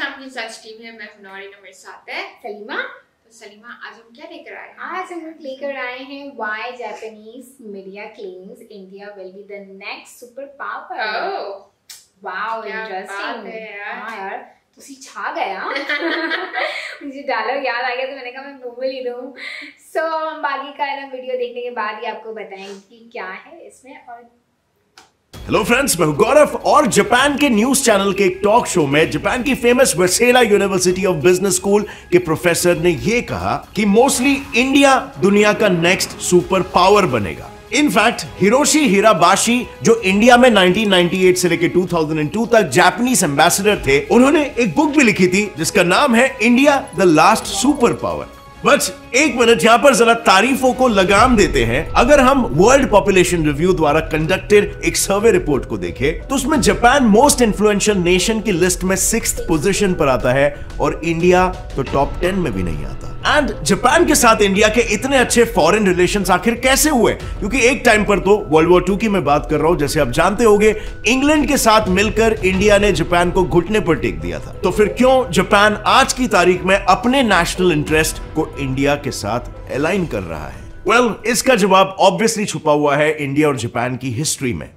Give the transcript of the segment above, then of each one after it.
अपनी सच टीम है। मैं नौरीन, मेरे साथ है सलीमा। तो सलीमा, आज हम क्या लेकर आए हैं? आज हम लेकर आए हैं why Japanese media claims India will be the next superpower। Wow, interesting है यार। हाँ यार, तुसी छा गया। मुझे डायलॉग याद आ गया तो मैंने कहा मैं बोल ही दूं। सो हम बाकी का ना वीडियो देखने के बाद ही आपको बताएंगे कि क्या है इसमें। और हेलो फ्रेंड्स, मैं हूं गौरव और जापान के न्यूज चैनल के एक टॉक शो में जापान की famous Waseda university of business school के प्रोफेसर ने यह कहा कि मोस्टली इंडिया दुनिया का नेक्स्ट सुपर पावर बनेगा। इनफैक्ट हिरोशी हिराबाशी, जो इंडिया में 1998 से लेकर 2002 तक जापानीज एम्बेसडर थे, उन्होंने एक बुक भी लिखी थी जिसका नाम है India the last super power. बस एक मिनट यहां पर जरा तारीफों को लगाम देते हैं। अगर हम वर्ल्ड पॉपुलेशन रिव्यू द्वारा कंडक्टेड एक सर्वे रिपोर्ट को देखें तो उसमें जापान मोस्ट इन्फ्लुएंशियल नेशन की लिस्ट में 6th पोजीशन पर आता है और इंडिया तो टॉप 10 में भी नहीं आता। एंड जापान के साथ इंडिया के इतने अच्छे फॉरेन रिलेशंस आखिर कैसे हुए? क्योंकि एक टाइम पर तो वर्ल्ड वॉर 2 की मैं बात कर रहा हूं, जैसे आप जानते होंगे इंग्लैंड के साथ मिलकर इंडिया ने जापान को घुटने पर टेक दिया था। तो फिर क्यों जापान आज की तारीख में अपने नेशनल इंटरेस्ट को इंडिया के साथ अलाइन कर रहा है? वेल, इसका जवाब ऑब्वियसली छुपा हुआ है इंडिया और जापान की हिस्ट्री में।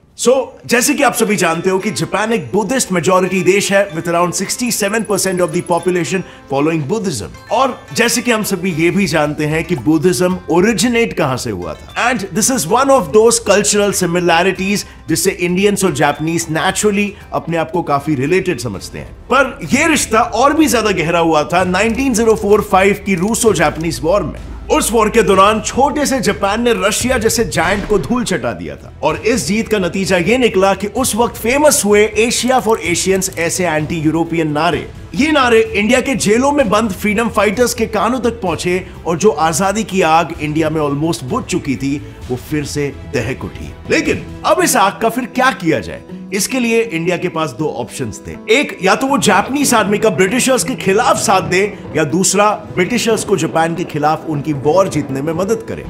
जैसे कि आप सभी जानते हो कि जापान एक बुद्धिस्ट मेजॉरिटी देश है with around 67% of the population following Buddhism. और जैसे कि हम सभी ये भी जानते हैं कि बुद्धिज्म ओरिजिनेट कहां से हुआ था। And this is one of those cultural similarities जिससे इंडियंस और जापानीज नेचुरली अपने आप को काफी रिलेटेड समझते हैं। पर यह रिश्ता और भी ज्यादा गहरा हुआ था 1945 की रूसो जापानीज वॉर में। उस वॉर के दौरान छोटे से जापान ने रशिया जैसे जायंट को धूल चटा दिया था और इस जीत का नतीजा ये निकला कि उस वक्त फेमस हुए एशिया फॉर एशियंस ऐसे एंटी यूरोपियन नारे। ये नारे इंडिया के जेलों में बंद फ्रीडम फाइटर्स के कानों तक पहुंचे और जो आजादी की आग इंडिया में ऑलमोस्ट बुझ चुकी थी वो फिर से दहक उठी। लेकिन अब इस आग का फिर क्या किया जाए? इसके लिए इंडिया के पास दो ऑप्शंस थे। एक, या तो वो जापानीज आर्मी का ब्रिटिशर्स के खिलाफ साथ दे, या दूसरा ब्रिटिशर्स को जापान के खिलाफ उनकी वॉर जीतने में मदद करे,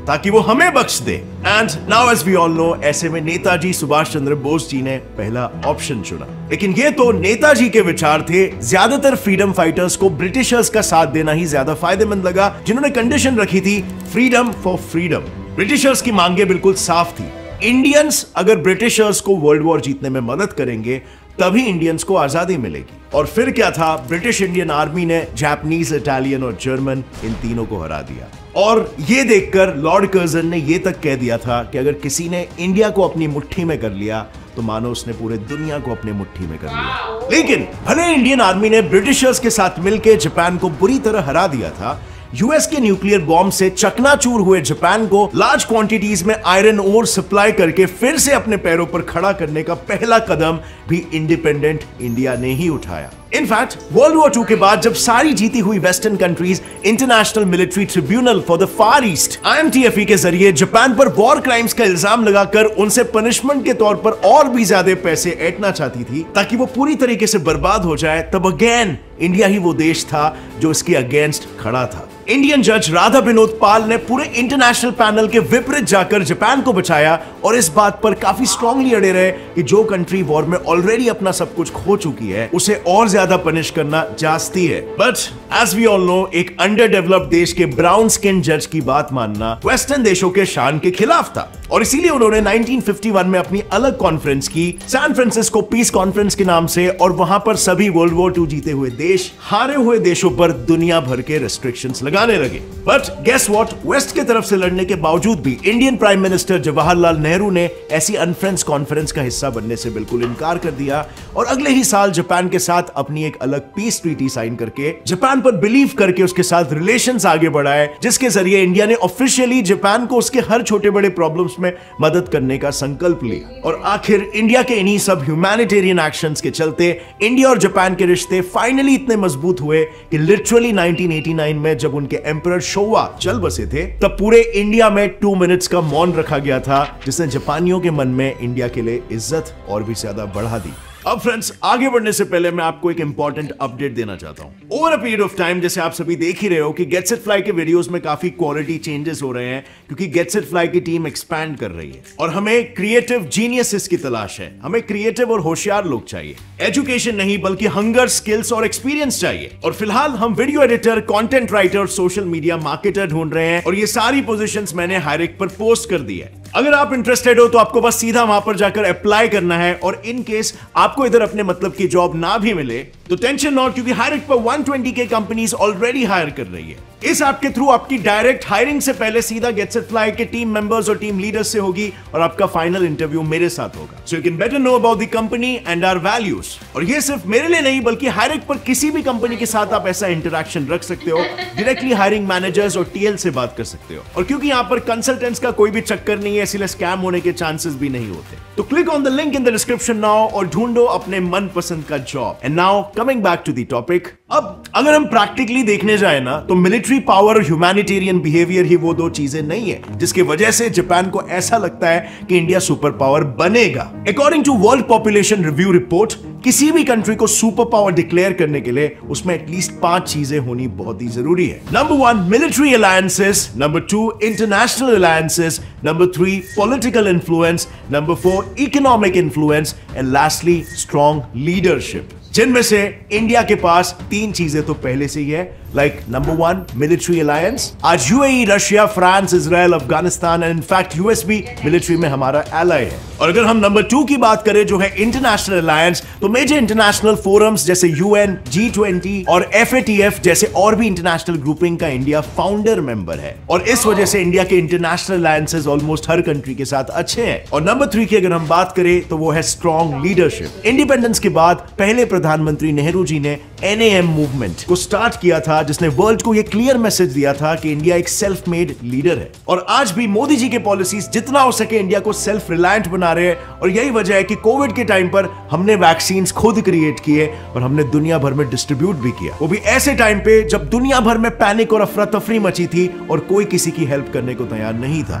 ताकि वो हमें बख्श दे। And now as we all know, ऐसे में नेताजी सुभाष चंद्र बोस जी ने पहला ऑप्शन चुना। लेकिन ये तो नेताजी के विचार थे। ज्यादातर फ्रीडम फाइटर्स को ब्रिटिशर्स का साथ देना ही ज्यादा फायदेमंद लगा, जिन्होंने कंडीशन रखी थी फ्रीडम फॉर फ्रीडम। ब्रिटिशर्स की मांगे बिल्कुल साफ थी, इंडियंस अगर ब्रिटिशर्स को वर्ल्ड वॉर जीतने में मदद करेंगे तभी इंडियंस को आजादी मिलेगी। और फिर क्या था, ब्रिटिश इंडियन आर्मी ने जापानीज, इटालियन और जर्मन इन तीनों को हरा दिया। और ये देखकर लॉर्ड कर्जन ने ये तक कह दिया था कि अगर किसी ने इंडिया को अपनी मुट्ठी में कर लिया तो मानो उसने पूरे दुनिया को अपने मुट्ठी में कर लिया। लेकिन भले इंडियन आर्मी ने ब्रिटिशर्स के साथ मिलकर जापान को बुरी तरह हरा दिया था, यूएस के न्यूक्लियर बॉम्ब से चकनाचूर हुए जापान को लार्ज क्वांटिटीज में आयरन ओर सप्लाई करके फिर से अपने पैरों पर खड़ा करने का पहला कदम भी इंडिपेंडेंट इंडिया ने ही उठाया। इनफैक्ट वर्ल्ड वॉर 2 के बाद जब सारी जीती हुई western countries international military tribunal for the far east IMTFE के जरिए जापान पर वॉर क्राइम्स का इल्जाम लगाकर उनसे पनिशमेंट के तौर पर और भी ज्यादा पैसे ऐंठना चाहती थी ताकि वो पूरी तरीके से बर्बाद हो जाए, तब अगेन इंडिया ही वो देश था जो इसके अगेंस्ट खड़ा था। इंडियन जज राधा विनोद पाल ने पूरे इंटरनेशनल पैनल के विपरीत जाकर जापान को बचाया और इस बात पर काफी स्ट्रांगली अड़े रहे कि जो कंट्री वॉर में ऑलरेडी अपना सब कुछ खो चुकी है उसे और ज्यादा पनिश करना जास्ती है। But as we all know, एक अंडर डेवलप्ड देश के ब्राउन स्किन जज की बात मानना वेस्टर्न देशों के शान के खिलाफ था और इसीलिए उन्होंने 1951 में अपनी अलग कॉन्फ्रेंस की, सैन फ्रांसिस्को पीस कॉन्फ्रेंस के नाम से, और वहां पर सभी वर्ल्ड वॉर 2 जीते हुए देश हारे हुए देशों पर दुनिया भर के रेस्ट्रिक्शंस लगाने लगे। बट गेस व्हाट, वेस्ट के तरफ से लड़ने के बावजूद भी Indian prime minister Jawaharlal Nehru ने ऐसी अनफ्रेंड्स कॉन्फ्रेंस का हिस्सा बनने से बिल्कुल इनकार कर दिया और अगले ही साल जापान के साथ अपनी एक अलग पीस ट्रीटी साइन करके जापान पर बिलीव करके उसके साथ रिलेशंस आगे बढ़ाए, जिसके जरिए इंडिया ने ऑफिशियली जापान को उसके हर छोटे बड़े प्रॉब्लम्स में मदद करने का संकल्प लिया। और आखिर इंडिया के इन्हीं सब ह्यूमैनिटेरियन एक्शंस के चलते इंडिया और जापान के रिश्ते फाइनली इतने मजबूत हुए कि लिटरली 1989 में जब उनके एम्परर शोवा चल बसे थे तब पूरे इंडिया में 2 मिनट्स का मौन रखा गया था, जिसने जापानियों के मन में इंडिया के लिए इज्जत और भी ज्यादा बढ़ा दी। अब फ्रेंड्स, आगे बढ़ने से पहले मैं आपको एक इंपॉर्टेंट अपडेट देना चाहता हूं। Over a period of time, जैसे आप सभी देख ही रहे हो कि गेट्स इट फ्लाई के वीडियोस में काफी क्वालिटी चेंजेस हो रहे हैं, क्योंकि गेट्स इट फ्लाई की टीम एक्सपैंड कर रही है और हमें क्रिएटिव जीनियसेस की तलाश है। हमें क्रिएटिव और होशियार लोग चाहिए, एजुकेशन नहीं बल्कि हंगर, स्किल्स और एक्सपीरियंस चाहिए। और फिलहाल हम video editor, content writer, social media marketer ढूंढ रहे हैं और ये सारी पोजीशंस मैंने हायरिक पर पोस्ट कर दी है। अगर आप इंटरेस्टेड हो तो आपको बस सीधा वहां पर जाकर अप्लाई करना है। और इन केस आपको इधर अपने मतलब की जॉब ना भी मिले तो टेंशन नॉट, क्योंकि हायरिक पर 120 के कंपनीज ऑलरेडी हायर कर रही है। इस ऐप के थ्रू आपकी डायरेक्ट हायरिंग से पहले सीधा गेट्स इट फ्लाई के टीम मेंबर्स और टीम लीडर्स से होगी और आपका फाइनल इंटरव्यू मेरे साथ होगा। So you can better know about the company and our values. और ये सिर्फ मेरे लिए नहीं बल्कि हायरिक पर किसी भी कंपनी के साथ आप ऐसा इंटरेक्शन रख सकते हो, डायरेक्टली हायरिंग मैनेजर्स और टीएल से बात कर सकते हो। और क्योंकि यहां पर कंसल्टेंट्स का कोई भी चक्कर नहीं है, इसलिए स्कैम होने के चांसेस भी नहीं होते। तो click on the link in the description now और ढूंढो अपने मनपसंद का job. And now coming back to the topic. अब अगर हम प्रैक्टिकली देखने जाए ना तो मिलिट्री पावर और ह्यूमैनिटेरियन बिहेवियर ही वो दो चीजें नहीं है जिसकी वजह से जापान को ऐसा लगता है कि इंडिया सुपर पावर बनेगा। According to world population review report, किसी भी कंट्री को सुपर पावर डिक्लेयर करने के लिए उसमें एटलीस्ट 5 चीजें होनी बहुत ही जरूरी है। Number 1 military alliances, number 2 international alliances, number 3 political influence, number 4 economic influence and lastly strong leadership, जिनमें से इंडिया के पास 3 चीजें तो पहले से ही है। Like number 1 military alliance. आज UAE, Russia, France, Israel, Afghanistan and in fact US भी मिलिट्री में हमारा एलाय है। और अगर हम नंबर 2 की बात करें जो है इंटरनेशनल अलायंस, तो मेजर इंटरनेशनल फोरम्स जैसे यूएन, G20 और FATF जैसे और भी इंटरनेशनल ग्रुपिंग का इंडिया फाउंडर मेंबर है। और इस वजह से इंडिया के इंटरनेशनल अलायंसेस ऑलमोस्ट हर कंट्री के साथ अच्छे हैं। और नंबर 3 की अगर हम बात करें तो वो है स्ट्रॉन्ग लीडरशिप। इंडिपेंडेंस के बाद पहले प्रधानमंत्री नेहरू जी ने NAM मूवमेंट को स्टार्ट किया था, जिसने वर्ल्ड को यह क्लियर मैसेज दिया था कि इंडिया एक सेल्फ मेड लीडर है। और आज भी मोदी जी के पॉलिसीज जितना हो सके इंडिया को सेल्फ रिलायंट बना रहे हैं। और यही वजह है कि कोविड के टाइम पर हमने वैक्सीन खुद क्रिएट किए और हमने दुनिया भर में डिस्ट्रीब्यूट भी किया, वो भी ऐसे टाइम पे जब दुनिया भर में पैनिक और अफरा तफरी मची थी और कोई किसी की हेल्प करने को तैयार नहीं था।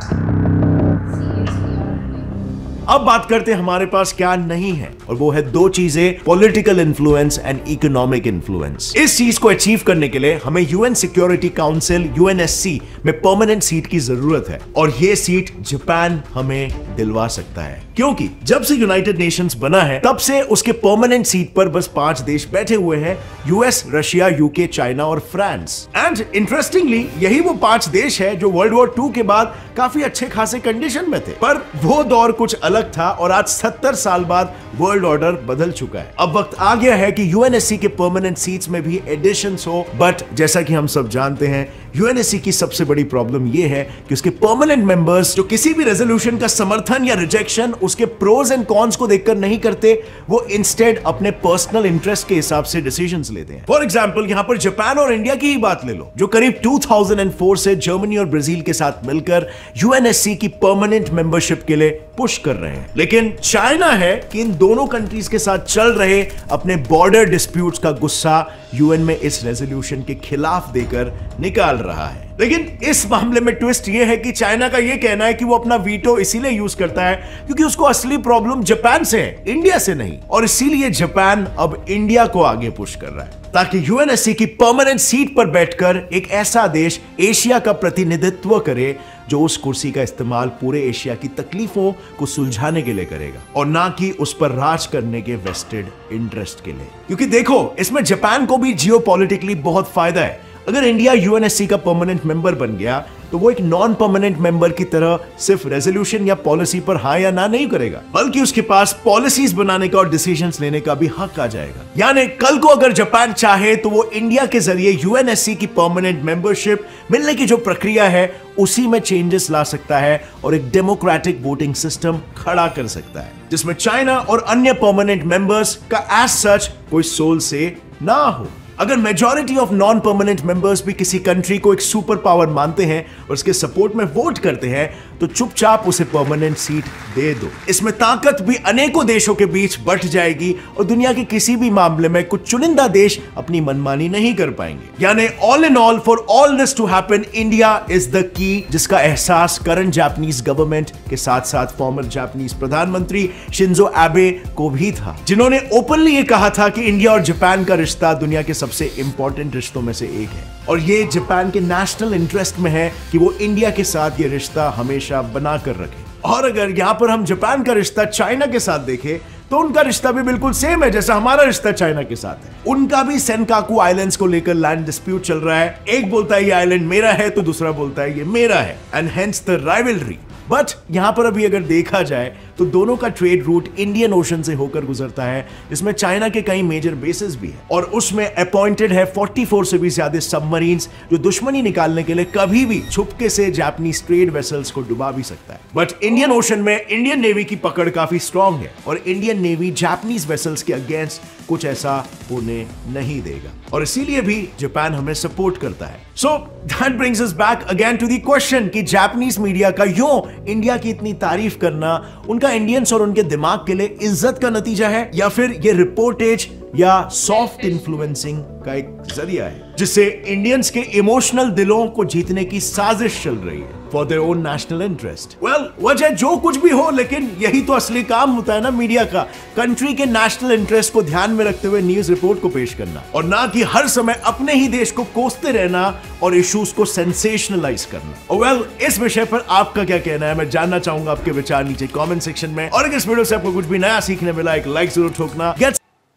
अब बात करते हैं हमारे पास क्या नहीं है, और वो है 2 चीजें, political influence and economic influence. इस चीज को अचीव करने के लिए हमें यूएन सिक्योरिटी काउंसिल UNSC में परमानेंट सीट की जरूरत है। और ये सीट जापान हमें दिलवा सकता है, क्योंकि जब से यूनाइटेड नेशंस बना है तब से उसके परमानेंट सीट पर बस 5 देश बैठे हुए हैं, US, रशिया, UK, चाइना और फ्रांस। एंड इंटरेस्टिंगली यही वो 5 देश है जो वर्ल्ड वॉर 2 के बाद काफी अच्छे खासे कंडीशन में थे। पर वो दौर कुछ अलग था और आज 70 साल बाद वर्ल्ड ऑर्डर बदल चुका है। अब वक्त आ गया है कि UNSC के परमानेंट सीट्स में भी एडिशंस हो। बट जैसा कि हम सब जानते हैं, UNSC की सबसे बड़ी प्रॉब्लम यह है कि उसके परमानेंट मेंबर्स जो किसी भी रेजोल्यूशन का समर्थन या रिजेक्शन उसके प्रोज एंड कॉन्स को देखकर नहीं करते, वो इंस्टेड अपने पर्सनल इंटरेस्ट के हिसाब से डिसीजंस लेते हैं। फॉर एग्जांपल यहां पर जापान और इंडिया की ही बात ले लो, जो करीब 2004 से जर्मनी और ब्राजील के साथ मिलकर UNSC की परमानेंट मेंबरशिप के लिए पुश कर रहे हैं। लेकिन चाइना है कि इन दोनों कंट्रीज के साथ चल रहे अपने बॉर्डर डिस्प्यूट्स का गुस्सा यूएन में इस रेजोल्यूशन के खिलाफ देकर निकाल रहा है। लेकिन इस मामले में ट्विस्ट यह है कि चाइना का यह कहना है कि वो अपना वीटो इसीलिए यूज करता है क्योंकि उसको असली प्रॉब्लम जापान से है, इंडिया से नहीं। और इसीलिए जापान अब इंडिया को आगे पुश कर रहा है ताकि UNSC की परमानेंट सीट पर बैठकर एक ऐसा देश एशिया का प्रतिनिधित्व करे जो उस कुर्सी का इस्तेमाल पूरे एशिया की तकलीफों को सुलझाने के लिए करेगा और ना कि उस पर राज करने के वेस्टेड इंटरेस्ट के लिए। क्योंकि देखो, इसमें जापान को भी जियोपॉलिटिकली बहुत फायदा है। अगर इंडिया UNSC का परमानेंट मेंबर बन गया तो वो एक नॉन परमानेंट मेंबर की तरह सिर्फ रेजोल्यूशन या पॉलिसी पर हाँ या ना नहीं करेगा, बल्कि उसके पास पॉलिसीज बनाने का और डिसीजंस लेने का भी हक आ जाएगा। यानी कल को अगर जापान चाहे तो वो इंडिया के जरिए UNSC की परमानेंट मेंबरशिप मिलने की जो प्रक्रिया है उसी में चेंजेस ला सकता है और एक डेमोक्रेटिक वोटिंग सिस्टम खड़ा कर सकता है जिसमें चाइना और अन्य परमानेंट मेंबर्स का एज सच कोई सोल से ना हो। अगर majority of non permanent members भी किसी कंट्री को एक सुपर पावर मानते हैं और उसके सपोर्ट में वोट करते हैं तो चुपचाप उसे परमानेंट सीट दे दो। इसमें ताकत भी अनेकों देशों के बीच बंट जाएगी और दुनिया के किसी भी मामले में कुछ चुनिंदा देश अपनी मनमानी नहीं कर पाएंगे। यानी all in all, for all this to happen, India is the key, जिसका एहसास करंट जापानीज गवर्नमेंट के साथ साथ फॉर्मर जापानीज प्रधानमंत्री शिंजो एबे को भी था, जिन्होंने ओपनली ये कहा था कि इंडिया और जापान का रिश्ता दुनिया के सबसे इंपॉर्टेंट रिश्तों में से एक है और ये जापान के नेशनल इंटरेस्ट में है कि वो इंडिया के साथ ये रिश्ता हमेशा बनाकर रखे। और अगर यहां पर हम जापान का रिश्ता चाइना के साथ देखें तो उनका रिश्ता भी बिल्कुल सेम है जैसा हमारा रिश्ता चाइना के साथ है। उनका भी सेनकाकू आइलैंड्स को लेकर लैंड डिस्प्यूट चल रहा है। एक बोलता है ये आइलैंड मेरा है तो दूसरा बोलता है ये मेरा है, and hence the rivalry. But यहां पर अभी अगर देखा जाए तो दोनों का ट्रेड रूट इंडियन ओशन से होकर गुजरता है, जिसमें चाइना के कई मेजर बेसेस भी हैं और उसमें अपॉइंटेड है 44 से भी ज्यादा सबमरीन्स जो दुश्मनी निकालने के लिए कभी भी छुपके से जापानीज ट्रेड वेसल्स को डुबा भी सकता है। बट इंडियन ओशन में इंडियन नेवी की पकड़ काफी स्ट्रांग है और इंडियन नेवी जापानीज वेसल्स के अगेंस्ट कुछ ऐसा होने नहीं देगा और इसीलिए भी जापान हमें सपोर्ट करता है। So that brings us back again to the question कि जापानीज मीडिया का यूं इंडिया की इतनी तारीफ करना उनका इंडियंस और उनके दिमाग के लिए इज्जत का नतीजा है या फिर ये रिपोर्टेज या सॉफ्ट इन्फ्लुएंसिंग का एक जरिया है जिससे इंडियंस के इमोशनल दिलों को जीतने की साजिश चल रही है for their own national interest. Well, वजह जो कुछ भी हो, लेकिन यही तो असली काम होता है ना मीडिया का, कंट्री के नेशनल इंटरेस्ट को ध्यान में रखते हुए न्यूज रिपोर्ट को पेश करना और ना कि हर समय अपने ही देश को कोसते रहना और इश्यूज को सेंसेशनलाइज करना। वेल, इस विषय पर आपका क्या कहना है, मैं जानना चाहूंगा आपके विचार नीचे कमेंट सेक्शन में। और अगर इस वीडियो से आपको कुछ भी नया सीखने मिला, एक लाइक जरूर ठोकना।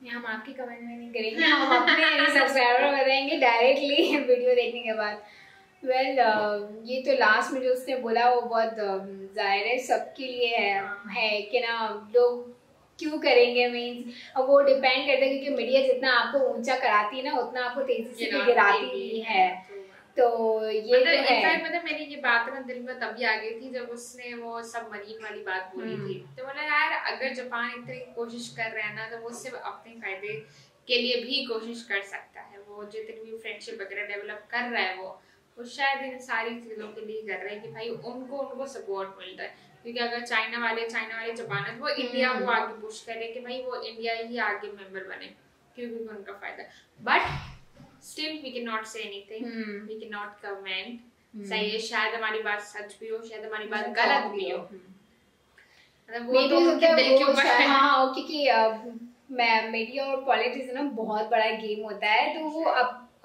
हम आपकी कमेंट में नहीं करेंगे, हम अपने सब्सक्राइबर बताएंगे डायरेक्टली वीडियो देखने के बाद। वेल, ये तो लास्ट में जो उसने बोला वो बहुत जाहिर है सबके लिए है कि ना लोग क्यों करेंगे, मीन्स अब वो डिपेंड करता है क्योंकि मीडिया जितना आपको ऊंचा कराती है ना उतना आपको तेजी से गिराती भी है। तो ये तो है। मतलब मेरी ये बात ना दिल में तभी आ गई थी जब उसने वो सबमरीन वाली बात बोली थी। तो बोला यार अगर जापान इतनी कोशिश कर रहा है ना तो वो सिर्फ अपने फायदे के लिए भी कोशिश कर सकता है। वो जितनी भी फ्रेंडशिप वगैरह डेवलप कर रहा है वो शायद इन सारी चीजों के लिए कर रहा है कि भाई उनको सपोर्ट मिल रहा है। क्योंकि अगर चाइना वाले जापान वो इंडिया को आगे पुश करे कि भाई वो इंडिया ही आगे मेंबर बने क्योंकि उनका फायदा। But still we cannot say anything, we cannot comment। सही है, शायद हमारी बात सच भी हो, शायद हमारी बात गलत भी हो, मतलब वो तो उनके दिल के ऊपर है। हाँ, क्योंकि मीडिया और पॉलिटिक्स ना बहुत बड़ा गेम होता है, तो वो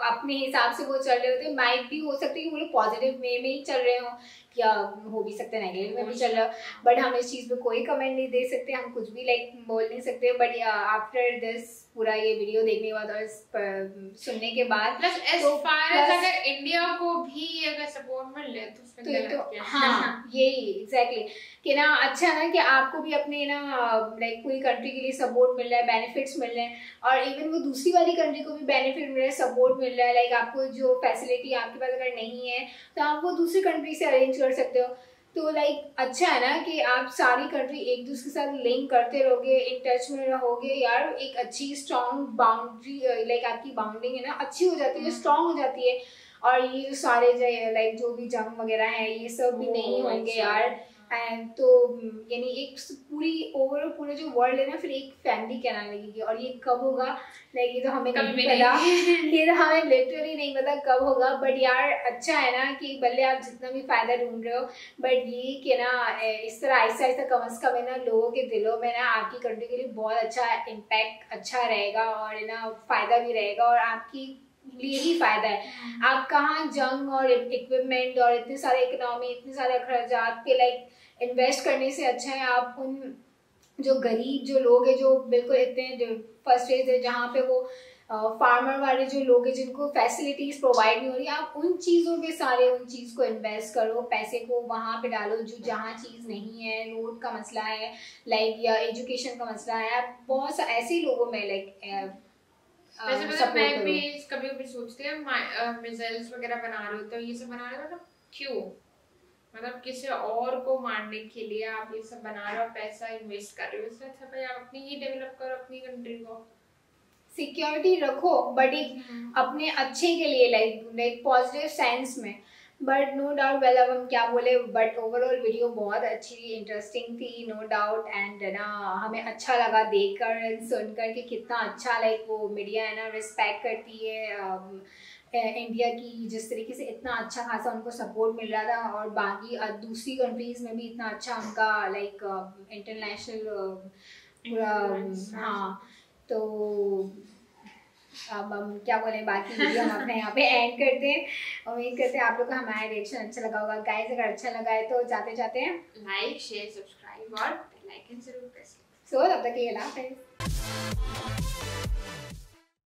अपने हिसाब से वो चल रहे होते हैं। माइट भी हो सकता है कि वो लोग पॉजिटिव वे में ही चल रहे हो या हो भी सकता है नेगेटिव में भी चल रहा हो, बट हम इस चीज़ पे कोई कमेंट नहीं दे सकते, हम कुछ भी बोल नहीं सकते। बट आफ्टर दिस पूरा ये वीडियो देखने के बाद और सुनने के बाद अगर इंडिया को भी अगर सपोर्ट मिल ले तो हाँ यही एग्जैक्टली कि ना अच्छा ना कि आपको भी अपने ना लाइक पूरी कंट्री के लिए सपोर्ट मिल रहा है, बेनिफिट्स मिल रहे हैं और इवन वो दूसरी वाली कंट्री को भी बेनिफिट मिल रहा है, सपोर्ट मिल रहा है। लाइक आपको जो फैसिलिटी आपके पास अगर नहीं है तो आप वो दूसरी कंट्री से अरेंज कर सकते हो। तो लाइक अच्छा है ना कि आप सारी कंट्री एक दूसरे के साथ लिंक करते रहोगे, इन टच में रहोगे यार, एक अच्छी स्ट्रॉन्ग बाउंड्री लाइक आपकी बाउंडिंग है ना अच्छी हो जाती है, स्ट्रॉन्ग हो जाती है। और ये जो सारे लाइक जो भी जंग वगैरह है ये सब भी नहीं होंगे यार। एंड तो यानी एक पूरी पूरे जो वर्ल्ड है ना फिर एक फैमिली कहना लगेगी। और ये कब होगा लाइक ये तो हमें नहीं पता, ये तो हमें लिटरली नहीं पता कब होगा। बट यार अच्छा है ना कि भले आप जितना भी फायदा ढूंढ रहे हो बट ये कि ना इस तरह आहिस्ता आहिस्ता कम से कम है ना लोगों के दिलों में ना आपकी कंट्री के लिए बहुत अच्छा इम्पैक्ट अच्छा रहेगा और है ना फायदा भी रहेगा और आपकी लिए ही फायदा है। आप कहाँ जंग और इक्विपमेंट और इतने सारे इकोनॉमी इतने सारे अखराजात पे लाइक इन्वेस्ट करने से अच्छा है आप उन जो गरीब जो लोग हैं जो बिल्कुल इतने फर्स्ट फेज है जहाँ पे वो फार्मर वाले जो लोग हैं जिनको फैसिलिटीज प्रोवाइड नहीं हो रही, आप उन चीज़ों पे सारे उन चीज़ को इन्वेस्ट करो, पैसे को वहाँ पे डालो जो जहाँ चीज़ नहीं है, रोड का मसला है लाइक या एजुकेशन का मसला है, आप बहुत ऐसे लोगों में लाइक वैसे मतलब मैं भी कभी सोचती हूँ मिसाइल्स वगैरह बना रहे हो तो ये सब बना रहे हो ना क्यों, मतलब किसी और को मारने के लिए आप ये सब बना रहे हो, पैसा इन्वेस्ट कर रहे हो, इससे अच्छा भाई आप अपनी ही डेवलप करो अपनी कंट्री को। सिक्योरिटी रखो बट एक अपने अच्छे के लिए, लाइक पॉजिटिव सेंस में। बट नो डाउट वेल, अब हम क्या बोले, बट ओवरऑल वीडियो बहुत अच्छी इंटरेस्टिंग थी, नो डाउट। एंड ना हमें अच्छा लगा देखकर सुनकर कि कितना अच्छा लाइक वो मीडिया है ना रिस्पेक्ट करती है इंडिया की, जिस तरीके से इतना अच्छा खासा उनको सपोर्ट मिल रहा था, और बाकी दूसरी कंट्रीज में भी इतना अच्छा उनका लाइक इंटरनेशनल पूरा। हाँ, तो अब हम क्या बोले, बाकी वीडियो हम अपने यहाँ पे एंड करते हैं। उम्मीद करते हैं आप लोग को हमारा रिएक्शन अच्छा लगा होगा। गाइस अगर अच्छा लगा है तो जाते जाते लाइक शेयर सब्सक्राइब और बेल आइकन जरूर प्रेस। सो तब तक के लिए अल्लाह हाफिज़।